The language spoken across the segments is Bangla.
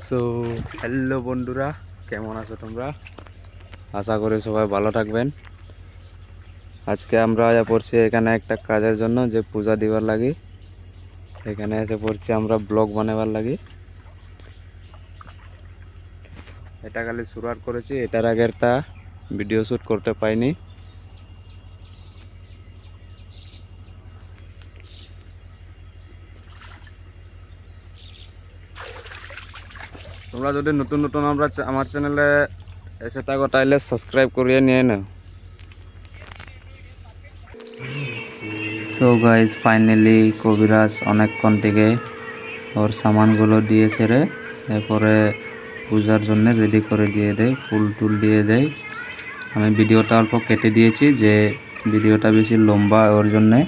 সো হ্যালো বন্ধুরা, কেমন আছো তোমরা? আশা করি সবাই ভালো থাকবেন। আজকে আমরা আয়া পড়ছি এখানে একটা কাজের জন্য, যে পূজা দিবার লাগি এখানে এসে পড়ছি আমরা ব্লগ বানাবার লাগি। এটা খালি শুরুয়াত করেছি, এটার আগের তা ভিডিও শ্যুট করতে পাইনি। তোমরা যদি নতুন নতুন আমার চ্যানেলে এসে থাকো তাহলে সাবস্ক্রাইব করিয়ে নিয়ে নাও। সো গাইজ, ফাইনালি কবিরাজ অনেকক্ষণ থেকে ওর সামানগুলো দিয়ে সেরে এরপরে পূজার জন্য রেডি করে দিয়ে দেয়, ফুল টুল দিয়ে দেয়। আমি ভিডিওটা অল্প কেটে দিয়েছি, যে ভিডিওটা বেশি লম্বা, ওর জন্যে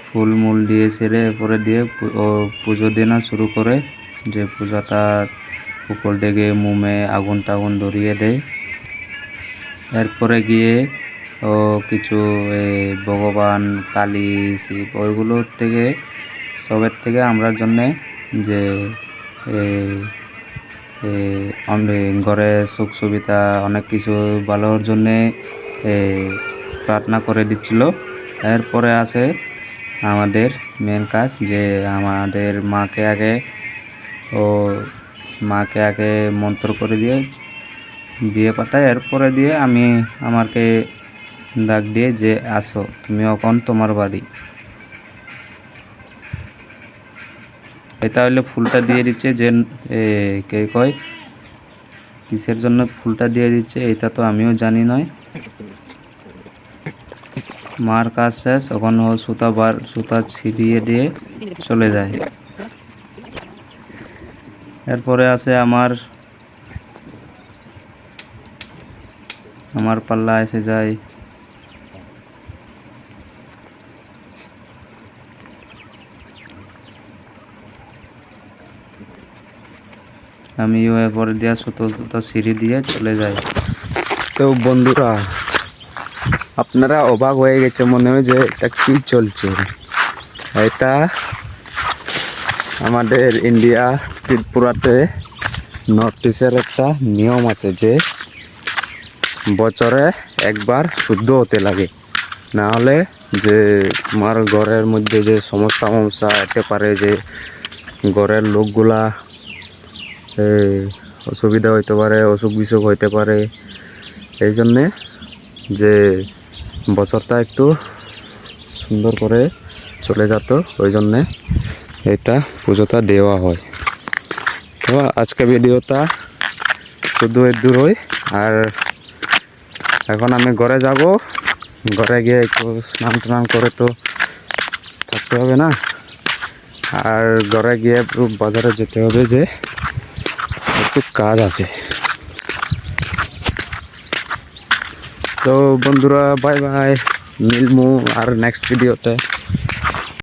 ফুল মূল দিয়ে সেরে এরপরে দিয়ে ও পুজো দেনা শুরু করে, যে পূজাটা উপর ডেকে মোমে আগুন টাগুন ধরিয়ে দেয়। এরপরে গিয়ে ও কিছু ভগবান, কালী, শিব ওইগুলোর থেকে সবের থেকে আমরার জন্যে যে ঘরে সুখ সুবিধা অনেক কিছু ভালোর জন্যে প্রার্থনা করে দিচ্ছিল। এরপরে আসে আমাদের মেন কাজ, যে আমাদের মাকে আগে মন্ত্র করে দিয়ে পাঠায়। এরপরে দিয়ে আমি আমাকে ডাক দিয়ে যে আসো তুমি এখন তোমার বাড়ি। এটা হইলে ফুলটা দিয়ে দিচ্ছে, যে কে কয় কিসের জন্য ফুলটা দিয়ে দিচ্ছে এটা তো আমিও জানি নয়। মার কাজ শেষ, এখন ও সুতা ছিঁড়িয়ে দিয়ে চলে যায়। এরপরে আছে আমার পাল্লা এসে যায়। আমিও এরপরে দিয়ে সুতো সিঁড়ি দিয়ে চলে যাই। তো বন্ধুরা, আপনারা অবাক হয়ে গেছে মনে হয় যে এটা কি চলছে। এটা আমাদের ইন্ডিয়া ত্রিপুরাতে নর্থ ইস্টের একটা নিয়ম আছে, যে বছরে একবার শুদ্ধ হতে লাগে, না হলে যে তোমার ঘরের মধ্যে যে সমস্যা হতে পারে, যে ঘরের লোকগুলা অসুবিধা হইতে পারে, অসুখ বিসুখ হইতে পারে। এই জন্যে যে বছরটা একটু সুন্দর করে চলে যেত, ওই জন্যে এটা পুজোটা দেওয়া হয়। তো আজকে ভিডিওটা শুধু দূরই। আর এখন আমি ঘরে যাব, ঘরে গিয়ে একটু স্নান টান করে তো থাকতে হবে না। আর ঘরে গিয়ে একটু বাজারে যেতে হবে, যে একটু কাজ আছে। তো বন্ধুরা, বাই বাই, মিলমু আর নেক্সট ভিডিওতে।